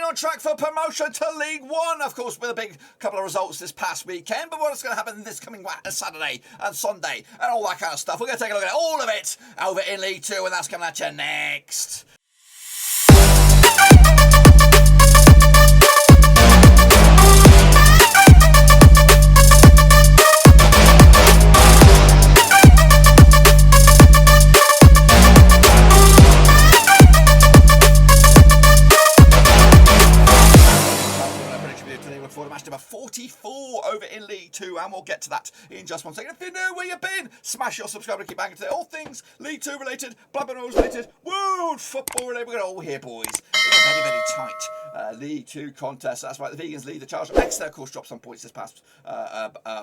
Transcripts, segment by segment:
on track for promotion to League One, of course, with a big couple of results this past weekend. But what's going to happen this coming Saturday and Sunday and all that kind of stuff? We're going to take a look at all of it over in League Two, and that's coming at you next. For the match number 44 over in League 2, and we'll get to that in just one second. If you know where you've been, smash your subscribe and keep banging today. All things League 2 related, Blackburn Rovers related, world football related. We're going to all here, boys, in a very, very tight League 2 contest. That's right, the Vegans lead the charge. Exeter, of course, dropped some points this past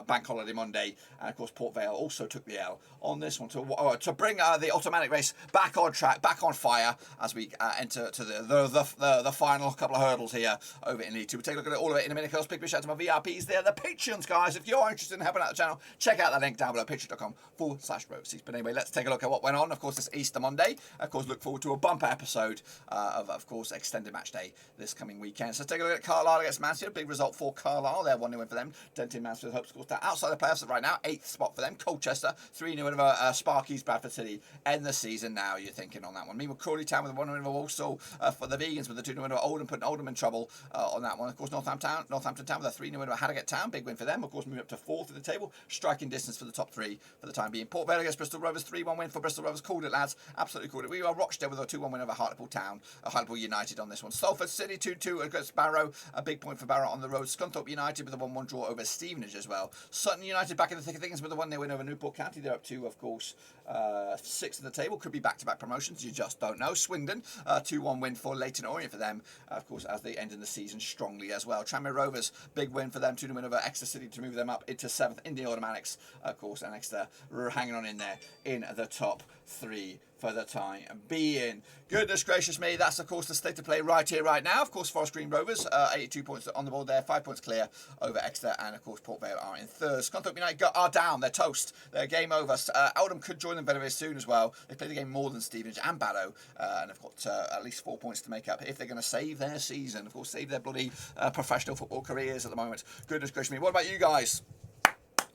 Bank Holiday Monday, and of course Port Vale also took the L on this one to bring the automatic race back on track, back on fire as we enter to the final couple of hurdles here over in League 2. We'll take a look at all of it in a minute. Big shout out to my VIPs there, the Patreons, guys. If you're interested in helping out the channel, check out the link down below, patreon.com/Roseseats. But anyway, let's take a look at what went on. Of course, this Easter Monday. Of course, look forward to a bumper episode of course, extended match day this coming weekend. So let's take a look at Carlisle against Mansfield. Big result for Carlisle. They're 1-0 win for them. Denting Mansfield hopes, of course, to outside the playoffs right now. 8th spot for them. Colchester, 3-0 win over Sparky's Bradford City. End the season now, you're thinking on that one. Meanwhile, Crawley Town with a 1-0 win over Walsall for the Vegans with the 2-0 win over Oldham, putting Oldham in trouble on that one. Of course, Northampton Town with a 3-0 win over Harrogate Town, big win for them. Of course, moving up to 4th in the table, striking distance for the top 3 for the time being. Port Vale against Bristol Rovers, 3-1 win for Bristol Rovers. Called it, lads, absolutely called it. We are Rochdale with a 2-1 win over Hartlepool Town, Hartlepool United on this one. Salford City 2-2 against Barrow, a big point for Barrow on the road. Scunthorpe United with a 1-1 draw over Stevenage as well. Sutton United back in the thick of things with a 1-0 win over Newport County. They're up to, of course, 6th in the table. Could be back-to-back promotions, you just don't know. Swindon, 2-1 win for Leyton Orient for them, of course, as they end in the season strongly as well. Tranmere Rovers, big win for them, 2-0 win over Exeter City to move them up into 7th in the automatics, of course, and Exeter hanging on in there in the top 3 for the time being. Goodness gracious me, that's of course the state of play right here, right now. Of course, Forest Green Rovers, 82 points on the board there, 5 points clear over Exeter, and of course Port Vale are in 3rd. Scunthorpe United are down, they're toast, they're game over. Oldham could join them very, very soon as well. They played the game more than Stevenage and Barrow, and have got at least 4 points to make up if they're going to save their season, of course, save their bloody professional football careers at the moment. Goodness gracious me, what about you guys?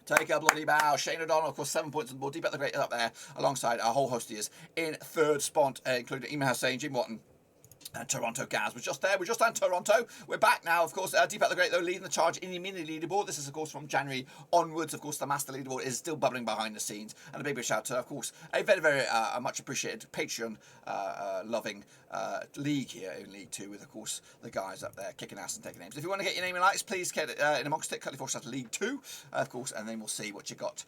Take a bloody bow. Shane O'Donnell, of course, 7 points on the board. Deep at the Great up there, alongside a whole host of years in 3rd spot, including Emma Hussain, Jim Watton, and Toronto Gaz was just there. We're just on Toronto. We're back now, of course. Deep at the Great, though, leading the charge in the mini leaderboard. This is, of course, from January onwards. Of course, the master leaderboard is still bubbling behind the scenes. And a big shout to, of course, a very, very much appreciated Patreon loving league here in League 2 with, of course, the guys up there kicking ass and taking names. If you want to get your name in lights, please get in amongst it. League 2, of course, and then we'll see what you got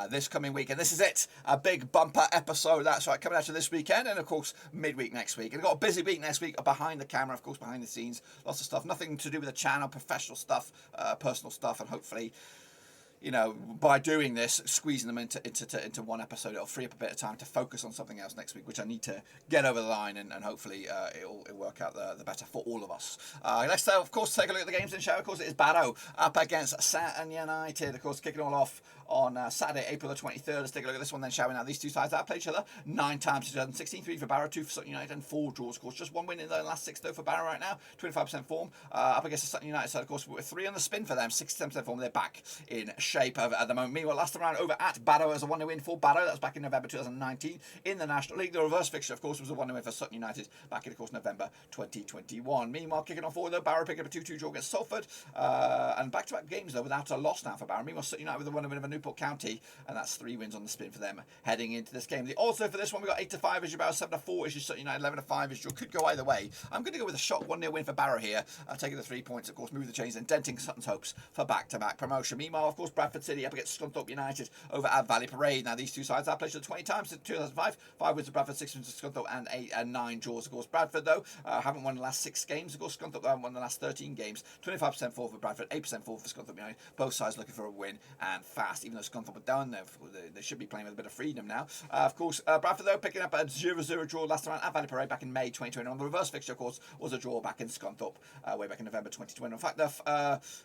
this coming week. And this is it, a big bumper episode. That's right, coming out of this weekend, and of course midweek next week. And we've got a busy week next week behind the camera, of course, behind the scenes, lots of stuff, nothing to do with the channel, professional stuff, personal stuff, and hopefully, you know, by doing this, squeezing them into one episode, it'll free up a bit of time to focus on something else next week, which I need to get over the line, and hopefully it'll work out the better for all of us. Let's, of course, take a look at the games in show. Of course, it is Barrow up against Sutton United, of course, kicking all off on Saturday, April the 23rd. Let's take a look at this one then, shall we? Now, these two sides have played each other 9 times in 2016, 3 for Barrow, 2 for Sutton United, and 4 draws, of course. Just 1 win in the last 6, though, for Barrow right now, 25% form. Up against the Sutton United side, of course, with 3 on the spin for them, 67% form. They're back in shape at the moment. Meanwhile, last time around over at Barrow as a 1-0 win for Barrow. That was back in November 2019 in the National League. The reverse fixture, of course, was a 1-0 win for Sutton United back in, of course, November 2021. Meanwhile, kicking off forward, though, Barrow picking up a 2-2 draw against Salford. And back-to-back games, though, without a loss now for Barrow. Meanwhile, Sutton United with a 1-0 win over Newport County, and that's 3 wins on the spin for them heading into this game. Also for this one, we got 8-5 is your Barrow, 7-4 is your Sutton United, 11-5 is your. Could go either way. I'm going to go with a shot 1-0 win for Barrow here, taking the 3 points, of course, moving the chains and denting Sutton's hopes for back-to-back promotion. Meanwhile, of course, Bradford City up against Scunthorpe United over at Vale Parade. Now, these two sides have played 20 times since 2005. 5 wins to Bradford, 6 wins to Scunthorpe, and 8 and 9 draws. Of course, Bradford, though, haven't won the last 6 games. Of course, Scunthorpe haven't won the last 13 games. 25% fall for Bradford, 8% fall for Scunthorpe United. Both sides looking for a win and fast. Even though Scunthorpe are down there, they should be playing with a bit of freedom now. Of course, Bradford, though, picking up a 0-0 draw last time at Vale Parade back in May 2021. The reverse fixture, of course, was a draw back in Scunthorpe way back in November 2020. In fact,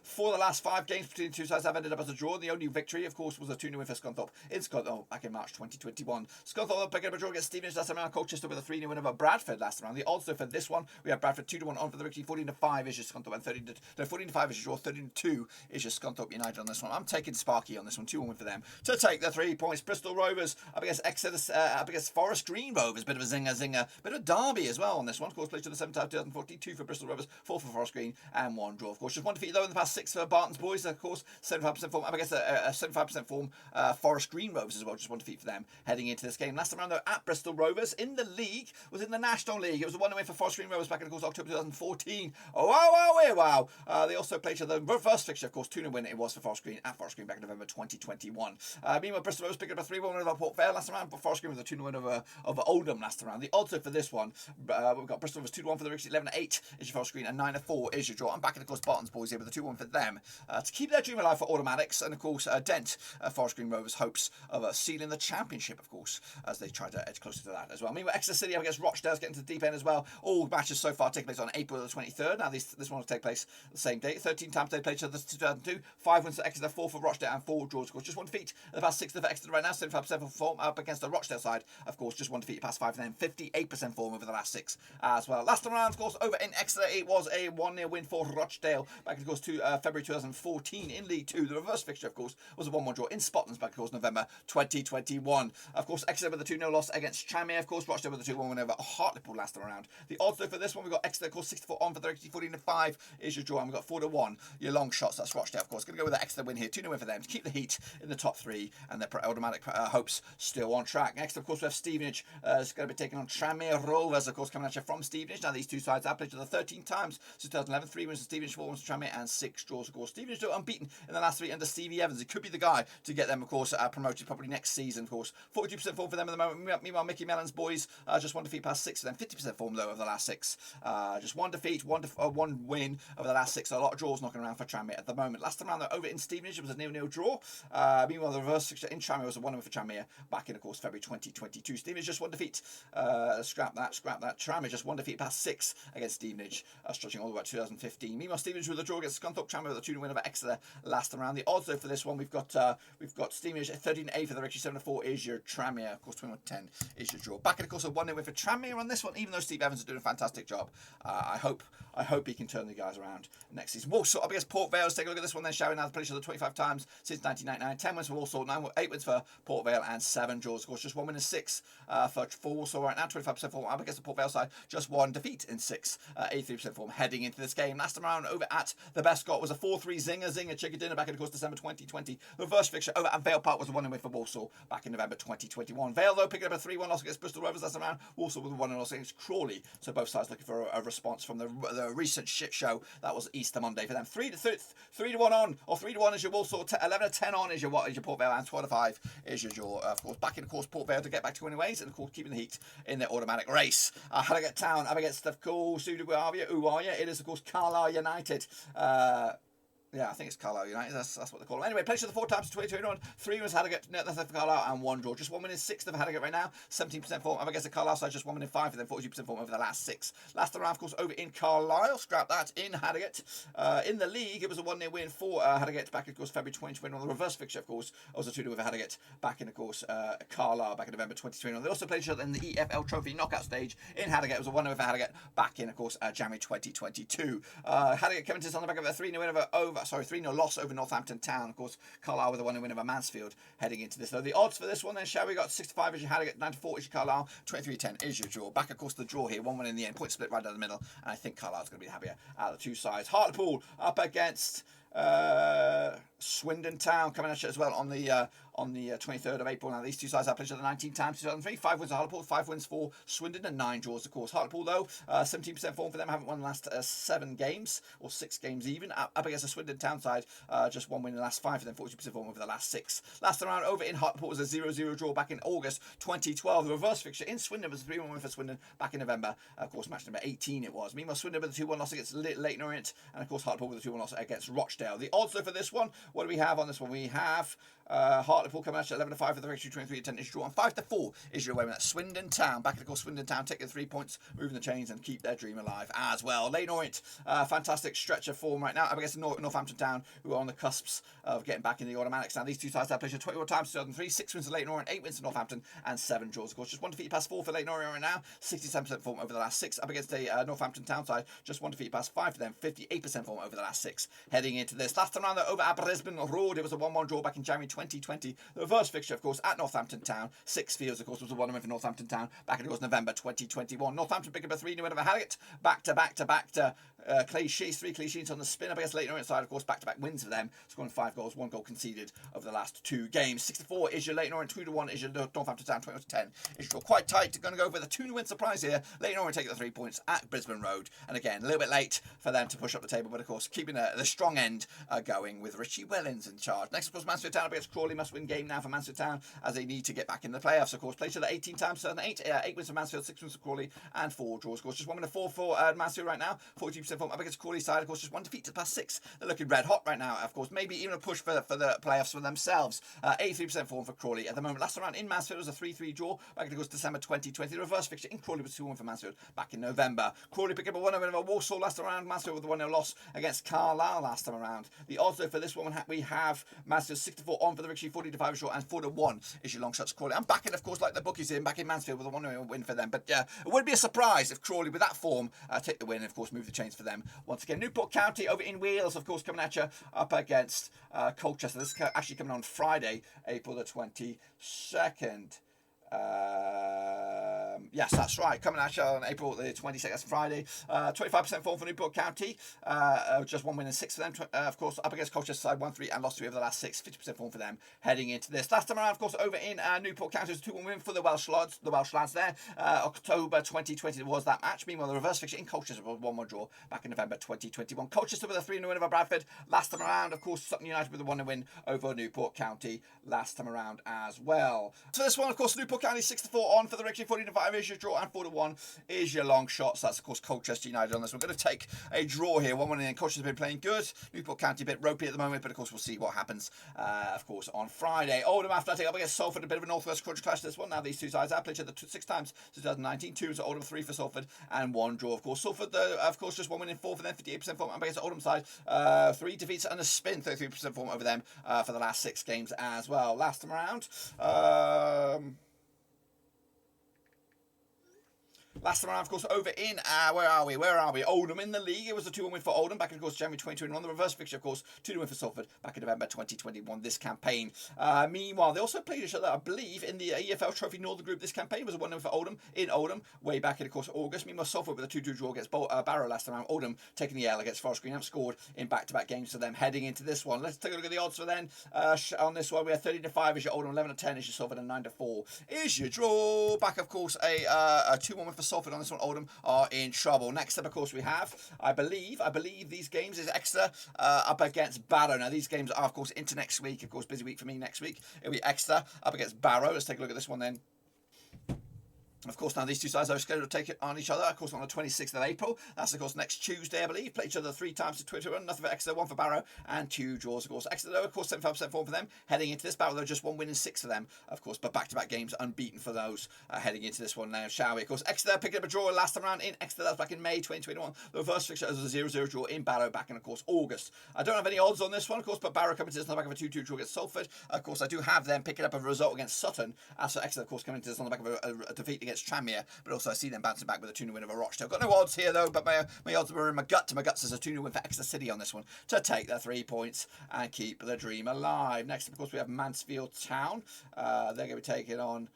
for the last 5 games between the two sides have ended up as a draw. The only victory, of course, was a 2-0 win for Scunthorpe in Scunthorpe back in March 2021. Scunthorpe picking up a draw against Stevenage last round. Colchester with a 3-0 win over Bradford last round. The odds though for this one, we have Bradford 2-1 on for the victory. 14-5 is your Scunthorpe, and 14-5 is your draw. 13-2 is your Scunthorpe United on this one. I'm taking Sparky on this one. 2-1 win for them to take the 3 points. Bristol Rovers up against Exeter, up against Forest Green Rovers. Bit of a zinger. Bit of a derby as well on this one. Of course, played to the 7th of 2014. 2 for Bristol Rovers, 4 for Forest Green, and 1 draw. Of course, just 1 defeat though in the past 6 for Barton's boys. Of course, 75% form up against a 75% form Forest Green Rovers as well. Just 1 defeat for them heading into this game. Last time around though at Bristol Rovers in the league was in the National League. It was a 1-0 win for Forest Green Rovers back in, of course, October 2014. Wow. They also played the reverse fixture, of course, 2-0 win it was for Forest Green at Forest Green back in November 2021. Meanwhile, Bristol Rovers picked up a 3-1 win over Port Vale last round, but Forest Green with a 2-0 win over Oldham last round. The odds for this one, we've got Bristol Rovers 2-1 for the Ricks, 11-8 is your Forest Green, and 9-4 is your draw. I'm back in, of course, Barton's boys here with a 2-1 for them to keep their dream alive for automatics, and of course dent Forest Green Rovers' hopes of sealing the championship, of course, as they try to edge closer to that as well. Meanwhile, Exeter City up against Rochdale's getting to the deep end as well. All matches so far take place on April the 23rd. Now this one will take place the same date. 13 times they played each other 2002. 5 wins for Exeter, 4 for Rochdale, and 4 draws. Of course, just 1 defeat in the past 6 for Exeter right now. 75% form up against the Rochdale side. Of course, just 1 defeat past 5 for them. 58% form over the last 6 as well. Last time around, of course, over in Exeter, it was a 1-0 win for Rochdale back, of course, to February 2014 in League 2. The reverse fixture, of course, was a 1-1 draw in Scotland back, of course, November 2021. Of course, Exeter with a 2-0 loss against Tranmere. Of course, Rochdale with a 2-1 win over Hartlepool last time around. The odds though for this one, we've got Exeter, of course, 64 on for the 14-5 is your draw, and we've got 4-1 your long shots. That's Rochdale, of course. Going to go with the Exeter win here. 2-0 win for them to keep the heat in the top 3, and their automatic hopes still on track. Next, of course, we have Stevenage. It's going to be taking on Tranmere Rovers, of course, coming at you from Stevenage. Now, these two sides have played each other 13 times since 2011. 3 wins for Stevenage, 4 wins for Tranmere, and 6 draws, of course. Stevenage are unbeaten in the last 3 under Stevie Evans. It could be the guy to get them, of course, promoted probably next season, of course. 42% form for them at the moment. Meanwhile, Mickey Mellon's boys just 1 defeat past 6 for them. 50% form, though, over the last 6. Just 1 defeat, 1 win over the last 6. So a lot of draws knocking around for Tranmere at the moment. Last time around, though, over in Stevenage, it was a 0-0 draw. Meanwhile, the reverse fixture in Tranmere was a 1-0 for Tranmere back in, of course, February 2022. Stevenage just 1 defeat. Scrap that. Tranmere just 1 defeat past 6 against Stevenage, stretching all the way to 2015. Meanwhile, Stevenage with a draw against Scunthorpe. Tranmere with a 2-0 win over Exeter last time around. The odds, though, for this one, we've got Stevenage at 13-8 for the Ricks, 7-4 is your Tranmere. Of course, 21-10 is your draw. Back in, of course, a 1-0 win for Tranmere on this one, even though Steve Evans is doing a fantastic job. I hope he can turn the guys around next season. Walsall up against Port Vale. Let's take a look at this one then, shall we? Now, they've played each other 25 times since 1999. 10 wins for Walsall, 8 wins for Port Vale, and 7 draws. Of course, just 1 win in 6 for Walsall right now. 25% form up against the Port Vale side. Just 1 defeat in 6. 83% form heading into this game. Last time around over at the Best Scot was a 4-3 zinger chicken dinner back in, of course, December 2020. The reverse fixture over at Vale Park was a 1-0 win for Walsall back in November 2021. Vale, though, picking up a 3-1 loss against Bristol Rovers last time around. Walsall with a 1-0 loss against Crawley. So both sides looking for a response from the recent shit show that was Easter Monday for them. 3-1 on, or 3-1 is your Walsall. 11-10 on is your Port Vale, and 12-5 is your draw. Of course, back in, of course, Port Vale to get back to winning ways, and of course keeping the heat in their automatic race. Harrogate Town up against, of course, who are you? It is, of course, Carlisle United. Yeah, I think it's Carlisle United. That's what they call them. Anyway, played the 4 times in 2021. 3 was Harrogate. No, that's for Carlisle, and 1 draw. Just 1 win in 6 for Harrogate right now. 17% form. Up against the Carlisle side, just 1 win in 5 for them. 42% form over the last 6. Last round, of course, over in Carlisle. Scrap that in Harrogate. In the league, it was a 1-0 win for Harrogate back in, of course, February 2021. The reverse fixture, of course, was a 2-0 with Harrogate back in, of course, Carlisle back in November 2021. They also played each other in the EFL Trophy knockout stage in Harrogate. It was a 1-0 for Harrogate back in, of course, January 2022. Harrogate coming to this on the back of a 3-0 win over 3-0 loss over Northampton Town. Of course, Carlisle with a 1-0 win over Mansfield heading into this. So the odds for this one then, shall we? Got 65 is your Harrogate, 94 is your Carlisle, 23-10 is your draw. Back, of course, the draw here, 1-1 in the end, point split right down the middle, and I think Carlisle's going to be happier out of the two sides. Hartlepool up against Swindon Town coming at you as well on the 23rd of April. Now, these two sides have played each other 19 times, 2003. 5 wins for Hartlepool, 5 wins for Swindon, and 9 draws, of course. Hartlepool, though, 17% form for them, haven't won the last 7 games, or 6 games even. Up against the Swindon Town side, just 1 win in the last 5 for them, 40% form over the last 6. Last round over in Hartlepool was a 0-0 draw back in August 2012. The reverse fixture in Swindon was a 3-1 win for Swindon back in November. Of course, match number 18 it was. Meanwhile, Swindon with a 2-1 loss against Leyton Orient, and of course, Hartlepool with a 2-1 loss against Rochdale. Rochdale. The odds though for this one, what do we have on this one? We have Hartlepool coming at 11 to 5 for the victory, 23 to 10 is draw, and 5 to 4 is your way with that. Swindon Town back, of course. Swindon Town taking 3 points, moving the chains, and keep their dream alive as well. Leyton Orient, fantastic stretch of form right now up against Northampton Town, who are on the cusps of getting back in the automatics. Now these two sides have played 21 times, 2003, 6 wins to Leyton Orient, 8 wins to Northampton, and 7 draws. Of course, just 1 defeat past 4 for Leyton Orient right now, 67% form over the last 6 up against the Northampton Town side. Just 1 defeat past 5 for them, 58% form over the last 6. Heading into this last time round, though, over at Brisbane Road, it was a 1-1 draw back in January 2020. The reverse fixture, of course, at Northampton Town. 6 fields, of course, was a 1-win for Northampton Town back in, of course, November 2021. Northampton picked up a 3-0 win over Harrogate. Back to clean sheets, 3 clean sheets on the spin up against Leyton Orient side, of course, back-to-back wins for them, scoring 5 goals, 1 goal conceded over the last 2 games. 6-4 is your Leyton Orient, 2-1 is your Northampton Town, 21-10 is your quite tight. Going to go with a 2-win surprise here. Leyton Orient taking the 3 points at Brisbane Road, and again, a little bit late for them to push up the table, but of course, keeping the strong end going with Richie Wellens in charge. Next, of course, Mansfield Town against Crawley, must-win game now for Mansfield Town as they need to get back in the playoffs. Of course, played each other 18 times, 8 wins for Mansfield, 6 wins for Crawley, and 4 draws. Of course, just 1 win and 4 for Mansfield right now, 42% form up against Crawley side. Of course, just 1 defeat to past 6. They're looking red hot right now. Of course, maybe even a push for the playoffs for themselves. 83% form for Crawley at the moment. Last round in Mansfield was a 3-3 draw back in, of course, December 2020. The reverse fixture in Crawley was 2-1 for Mansfield back in November. Crawley picked up a 1-0 win over Walsall last round. Mansfield with a 1-0 loss against Carlisle last time around. The odds though for this one, we have Mansfield 6-4 on for the victory, 40-5 short, and 4-1 is your long shots Crawley. I'm backing, of course, like the bookies in, back in Mansfield with a 1-0 win for them. But it wouldn't be a surprise if Crawley, with that form, take the win and, of course, move the chains for them once again. Newport County over in Wales, of course, coming at you up against Colchester. This is actually coming on Friday, April the 22nd. Yes, that's right. Coming at you on April the 22nd, that's Friday. 25% form for Newport County. Just 1 win and 6 for them. Of course, up against Colchester side, 1-3 and lost 3 over the last 6. 50% form for them heading into this. Last time around, of course, over in Newport County, it was a 2-1 win for the Welsh lads. The Welsh lads there. October 2020 was that match. Meanwhile, the reverse fixture in Colchester was a 1-1 draw back in November 2021. Colchester with a 3-0 win over Bradford. Last time around, of course, Sutton United with a 1-0 win over Newport County last time around as well. So this one, of course, Newport County 6-4 on for the victory, 40-5 is your draw, and 4-1 is your long shots. That's, of course, Colchester United on this. We're going to take a draw here. 1-1 in. Colchester's been playing good. Newport County a bit ropey at the moment, but of course we'll see what happens, of course, on Friday. Oldham Athletic up against Salford, a bit of a northwest crunch clash this one. Now these two sides have played each other 6 times since 2019. 2 for Oldham, 3 for Salford, and 1 draw. Of course, Salford, of course, just 1 win in 4 for them, 58% form up against Oldham side. 3 defeats and a spin, 33% form over them for the last 6 games as well. Last time around. Last time around, of course, over in, where are we? Oldham in the league. It was a 2-1 win for Oldham back in, of course, January 2021. The reverse fixture, of course, 2-1 win for Salford back in November 2021, this campaign. Meanwhile, they also played each other, I believe, in the EFL Trophy Northern Group. This campaign was a 1-0 for Oldham in Oldham, way back in, of course, August. Meanwhile, Salford with a 2-2 draw against Barrow last time around. Oldham taking the L against Forest Green. Have scored in back-to-back games for them heading into this one. Let's take a look at the odds for then. On this one, we have 30-5 is your Oldham, 11-10 is your Salford, and 9-4 is your draw. Back, of course, a 2-1 win for Salford on this one. Oldham are in trouble. Next up, of course, we have, I believe these games is Exeter up against Barrow. Now, these games are, of course, into next week. Of course, busy week for me next week. It'll be Exeter up against Barrow. Let's take a look at this one then. Of course, now these two sides are scheduled to take it on each other, of course, on the 26th of April. That's, of course, next Tuesday, I believe. Play each other 3 times to Twitter run. Nothing for Exeter, 1 for Barrow, and 2 draws, of course. Exeter, though, of course, 75% form for them. Heading into this battle, though, just 1 win and 6 for them, of course. But back-to-back games unbeaten for those heading into this one now, shall we? Of course, Exeter picking up a draw last time around in Exeter. That was back in May 2021. The reverse fixture was a 0-0 draw in Barrow back in, of course, August. I don't have any odds on this one, of course, but Barrow coming to this on the back of a 2-2 draw against Salford. Of course, I do have them picking up a result against Sutton. As for Exeter, of course, coming to this on the back of a defeat against Tranmere. But also I see them bouncing back with a 2-0 win over Rochdale. Got no odds here though, but my odds were in my gut. My gut says a 2-0 win for Exeter City on this one to take their 3 points and keep the dream alive. Next up, of course, we have Mansfield Town. They're going to be taking on,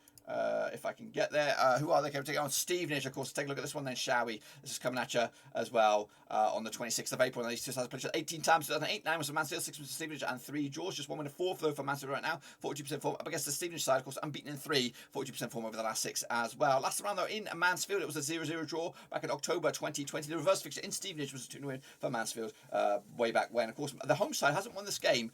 if I can get there, who are they going to take on? Stevenage, of course. Take a look at this one then, shall we? This is coming at you as well on the 26th of April. Now, these two sides played 18 times, 2008, 9 was for Mansfield, 6 was for Stevenage, and 3 draws. Just 1 win and 4 though for Mansfield right now. 42% form up against the Stevenage side, of course, unbeaten in 3, 42% form over the last 6 as well. Last round though in Mansfield, it was a 0-0 draw back in October 2020. The reverse fixture in Stevenage was a 2-0 win for Mansfield way back when. Of course, the home side hasn't won this game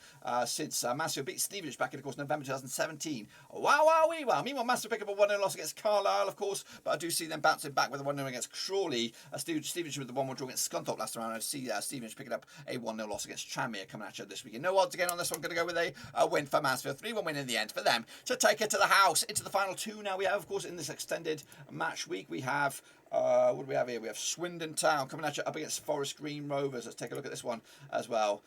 since Mansfield beat Stevenage back in, of course, November 2017. Wow. Meanwhile, Mansfield pick up a 1-0 loss against Carlisle, of course, but I do see them bouncing back with a 1-0 against Crawley. Stevenage with the 1-1 draw against Scunthorpe last round. I see Stevenage picking up a 1-0 loss against Tranmere coming at you this weekend. No odds again on this one. Going to go with a win for Mansfield. 3-1 win in the end for them to take it to the house. Into the final two now we have, of course, in this extended match week. We have what do we have here? We have Swindon Town coming at you up against Forest Green Rovers. Let's take a look at this one as well.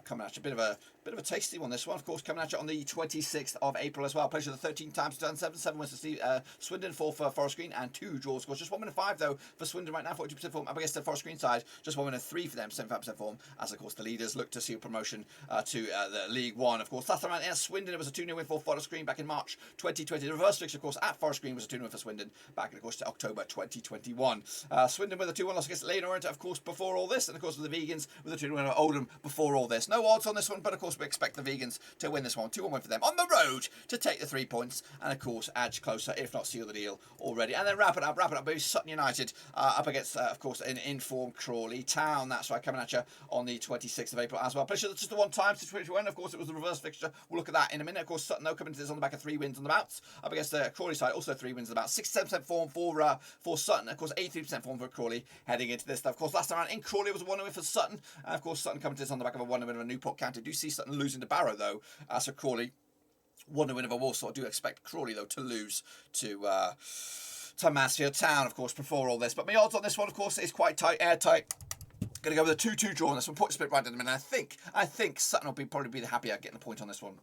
Coming at you, bit of a tasty one. This one, of course, coming at you on the 26th of April as well. Pleasure the 13 times 2007, 7 wins to Swindon, 4 for Forest Green, and 2 draws. Of course, just 1 win and 5 though for Swindon right now, 42% form up against the Forest Green side. Just 1 win and 3 for them, 75% form. As of course the leaders look to see a promotion to the League One. Of course, last time around at Swindon it was a 2-0 win for Forest Green back in March 2020. The reverse fixture, of course, at Forest Green was a 2-0 win for Swindon back in, of course, to October 2021. Swindon with a 2-1 loss against Leyton, Orient, of course, before all this, and of course with the Vegans with a 2-1 win over Oldham before all this. No odds on this one, but of course we expect the Vegans to win this one. 2-1 win for them on the road to take the 3 points, and of course edge closer, if not seal the deal already. And then wrap it up with Sutton United up against, of course, an informed Crawley Town. That's right, coming at you on the 26th of April as well. Pleasure just the one time to 21. Of course, it was the reverse fixture. We'll look at that in a minute. Of course, Sutton though coming to this on the back of 3 wins on the bounce up against the Crawley side. Also 3 wins on the bounce. 67% form for Sutton. Of course, 83% form for Crawley heading into this. Of course, last time around in Crawley it was a 1-0 win for Sutton. And of course, Sutton coming to this on the back of a 1-0 win over Newport County. Do see Sutton losing to Barrow though. So Crawley 1-0 win over Walsall. I do expect Crawley though to lose to Mansfield Town, of course, before all this. But my odds on this one, of course, is quite tight, airtight. Going to go with a 2-2 draw on this one. Point split right in a minute. I think Sutton will probably be the happier getting the point on this one.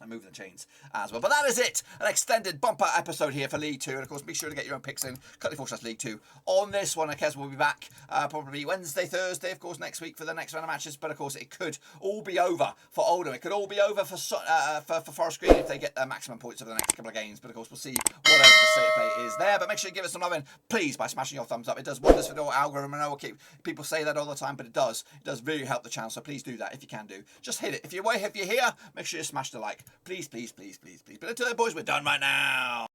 And moving the chains as well. But that is it. An extended bumper episode here for League 2. And of course, be sure to get your own picks in. Cutly4 League 2 on this one. I guess we'll be back probably Wednesday, Thursday, of course, next week for the next round of matches. But of course, it could all be over for Oldham. It could all be over for Forest Green if they get their maximum points over the next couple of games. But of course, we'll see what else the state of play is there. But make sure you give us some love in, please, by smashing your thumbs up. It does wonders for the algorithm. I know people say that all the time, but it does. It does really help the channel. So please do that if you can do. Just hit it. If you're here, make sure you smash the like. Please, please, please, please, please. But until then, boys, we're done right now.